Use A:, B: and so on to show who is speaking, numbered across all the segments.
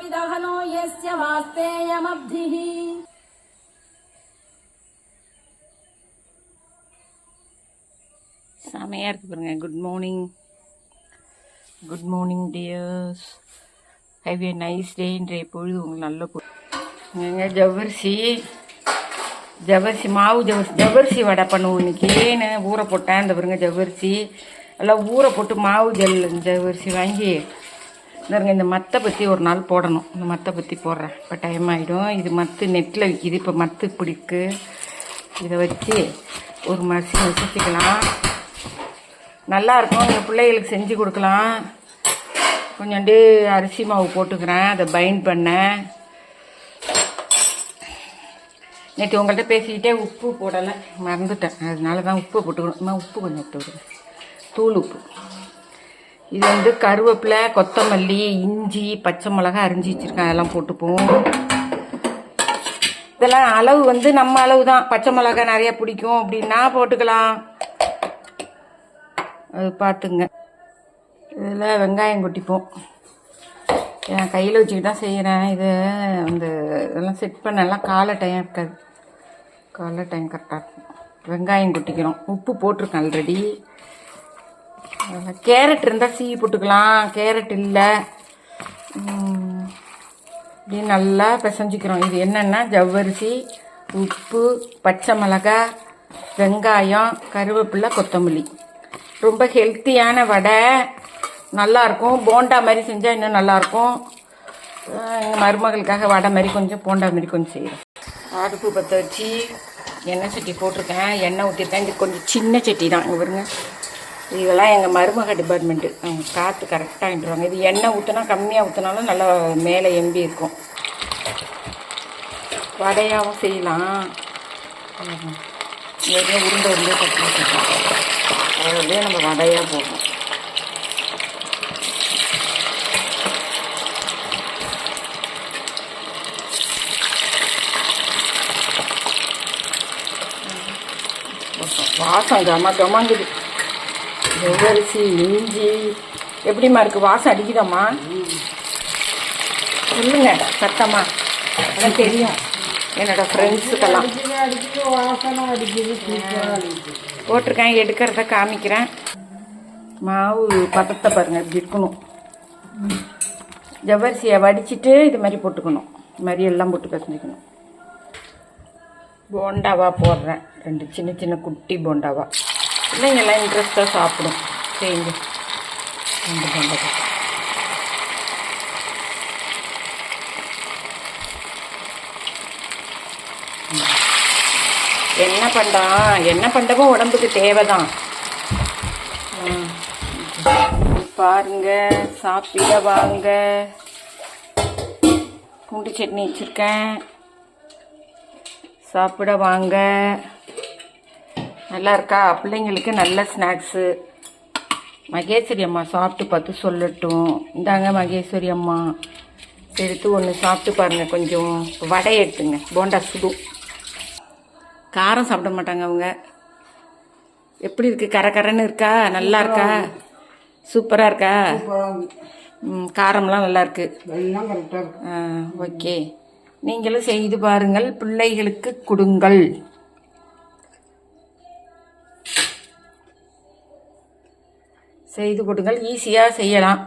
A: ज्योतिरहनो यस्य वास्तेयमब्धिः
B: செமையாக இருக்குது பாருங்க. Good morning dears. Have a nice day. இன்றைய பொழுது உங்களுக்கு நல்ல ஜவ்வரிசி மாவு ஜவ்வரிசி வடை பண்ணுவோம் இன்னைக்கு. ஊற போட்டேன். இந்த பாருங்க ஜவ்வரிசி எல்லாம் ஊற போட்டு மாவு ஜவ்வரிசி வாங்கி பாருங்க. இந்த மத்தை பற்றி ஒரு நாள் போடணும். இந்த மத்தை பற்றி போடுறேன். இப்போ டைம் ஆகிடும். இது மத்து நெட்டில் விற்கிது. இப்போ மத்து பிடிக்கு. இதை வச்சு ஒரு மசிக்கலாம். நல்லாயிருக்கும். எங்கள் பிள்ளைகளுக்கு செஞ்சு கொடுக்கலாம். கொஞ்சோண்டு அரிசி மாவு போட்டுக்கிறேன். அதை பைண்ட் பண்ணேன். நேற்று உங்கள்கிட்ட பேசிக்கிட்டே உப்பு போடலை, மறந்துட்டேன். அதனால தான் உப்பு போட்டுக்கணும். உப்பு கொஞ்சம் எடுத்து விடுவேன், தூள் உப்பு. இது கருவேப்பிலை, கொத்தமல்லி, இஞ்சி, பச்சை மிளகா அரிஞ்சு வச்சுருக்கேன். அதெல்லாம் போட்டுப்போம். இதெல்லாம் அளவு நம்ம அளவு தான். பச்சை மிளகா நிறையா பிடிக்கும் அப்படின்னா போட்டுக்கலாம். அது பார்த்துங்க. இதில் வெங்காயம் கொட்டிப்போம். என் கையில் வச்சுக்கிட்டு தான் செய்கிறேன். இது இதெல்லாம் செட் பண்ணலாம். காலை டைம் இருக்காது. காலை டைம் கரெக்டாக இருக்கும். வெங்காயம் கொட்டிக்கிறோம். உப்பு போட்டிருக்கேன் ஆல்ரெடி. கேரட் இருந்தால் சீவி போட்டுக்கலாம். கேரட் இல்லை. இப்படி நல்லா பிசைஞ்சிக்கிறோம். இது என்னென்னா ஜவ்வரிசி, உப்பு, பச்சை மிளகா, வெங்காயம், கருவேப்பிலை, கொத்தமல்லி. ரொம்ப ஹெல்த்தியான வடை. நல்லாயிருக்கும். போண்டா மாதிரி செஞ்சால் இன்னும் நல்லாயிருக்கும். எங்கள் மருமகளுக்காக வடை மாதிரி கொஞ்சம் போண்டா மாதிரி கொஞ்சம் செய்கிறேன். அடுப்பு பற்ற வச்சு எண்ணெய் சட்டி போட்டிருக்கேன். எண்ணெய் ஊற்றிருக்கேன். இது கொஞ்சம் சின்ன சட்டி தான். இங்கே பாருங்க. இதெல்லாம் எங்கள் மருமக டிபார்ட்மெண்ட்டு. அவங்க காற்று கரெக்டாக வாங்கிட்டுருவாங்க. இது எண்ணெய் ஊற்றினா கம்மியாக ஊற்றினாலும் நல்லா மேலே எம்பி இருக்கும். வடையாகவும் செய்யலாம். உருண்டை கட்டி வச்சுருக்கோம். அதிலே நம்ம வடையாக போடுறோம். வாசம் கமாங்குது. ஜவ்வரிசி, இஞ்சி எப்படிம்மா இருக்குது? வாசம் அடிக்குதாம்மா? சொல்லுங்க சத்தம்மா. அதான் தெரியும் என்னோட ஃப்ரெண்ட்ஸுக்கெல்லாம். போட்டிருக்கேன். எடுக்கிறத காமிக்கிறேன். மாவு பதத்தை பாருங்கள். இப்படி இருக்கணும். ஜவ்வரிசியை வடிச்சிட்டு இது மாதிரி போட்டுக்கணும். இது மாதிரி எல்லாம் போட்டு பிசைஞ்சிக்கணும். போண்டாவா போடுறேன். 2 சின்ன சின்ன குட்டி போண்டாவா. பிள்ளைங்கெல்லாம் இன்ட்ரெஸ்டாக சாப்பிடும். செய்யுங்க. 2 போண்டாவா. என்ன பண்டமும் உடம்புக்கு தேவைதான். பாருங்க, சாப்பிட வாங்க. பூண்டு சட்னி வச்சுருக்கேன். சாப்பிட வாங்க. நல்லா இருக்கா? பிள்ளைங்களுக்கு நல்ல ஸ்நாக்ஸு. மகேஸ்வரி அம்மா சாப்பிட்டு பார்த்து சொல்லட்டும். இந்தாங்க மகேஸ்வரி அம்மா, எடுத்து ஒன்று சாப்பிட்டு பாருங்கள். கொஞ்சம் வடை எடுத்துங்க. போண்டா சுடும். காரம் சாப்பிட மாட்டாங்க அவங்க. எப்படி இருக்குது? கரன்னு இருக்கா? நல்லா இருக்கா? சூப்பராக இருக்கா? காரம்லாம் நல்லா இருக்கு. ஓகே. நீங்களும் செய்து பாருங்கள். பிள்ளைகளுக்கு கொடுங்கள். செய்து கொடுங்கள். ஈஸியாக செய்யலாம்.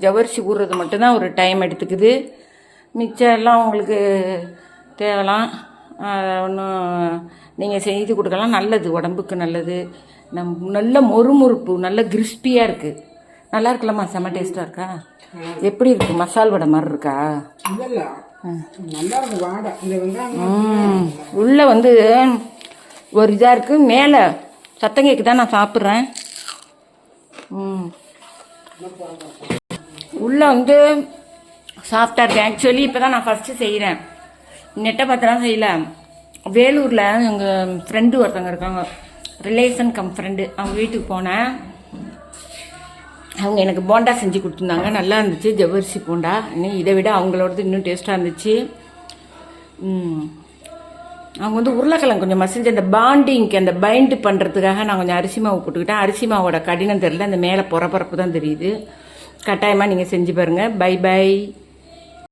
B: ஜவ்வரிசி ஊறுறது மட்டும்தான் ஒரு டைம் எடுத்துக்குது. மிச்சம் எல்லாம் உங்களுக்கு தேவலாம். ஒன்றும் நீங்கள் செய்து கொடுக்கலாம். நல்லது, உடம்புக்கு நல்லது. நல்ல மொறுமொறுப்பு, நல்ல கிறிஸ்பியாக இருக்குது. நல்லா இருக்கலாமா? செம்ம டேஸ்ட்டாக இருக்கா? எப்படி இருக்கு? மசால் வடை மாதிரி இருக்கா? உள்ள ஒரு இதாக இருக்குது. மேலே சத்தம் கேட்குதான். நான் சாப்பிட்றேன். உள்ள சாஃப்டாக இருக்கு. ஆக்சுவலி இப்போ தான் நான் ஃபஸ்ட்டு செய்கிறேன். நெட்டை பார்த்துலாம் செய்யல. வேலூரில் எங்கள் ஃப்ரெண்டு ஒருத்தவங்க இருக்காங்க. Relation come friend. அவங்க வீட்டுக்கு போனேன். அவங்க எனக்கு போண்டா செஞ்சு கொடுத்துருந்தாங்க. நல்லா இருந்துச்சு. ஜவ்வரிசி போண்டா. இன்னும் இதை விட அவங்களோடது இன்னும் டேஸ்ட்டாக இருந்துச்சு. அவங்க உருளைக்கிழங்கு கொஞ்சம் மசிஞ்சு அந்த பாண்டிங்க்கு அந்த பைண்டு பண்ணுறதுக்காக நான் கொஞ்சம் அரிசி மாவு போட்டுக்கிட்டேன். அரிசி மாவோட கடினம் தெரியல. அந்த மேலே பொறப்பரப்பு தான் தெரியுது. கட்டாயமாக நீங்கள் செஞ்சு பாருங்கள். Bye by.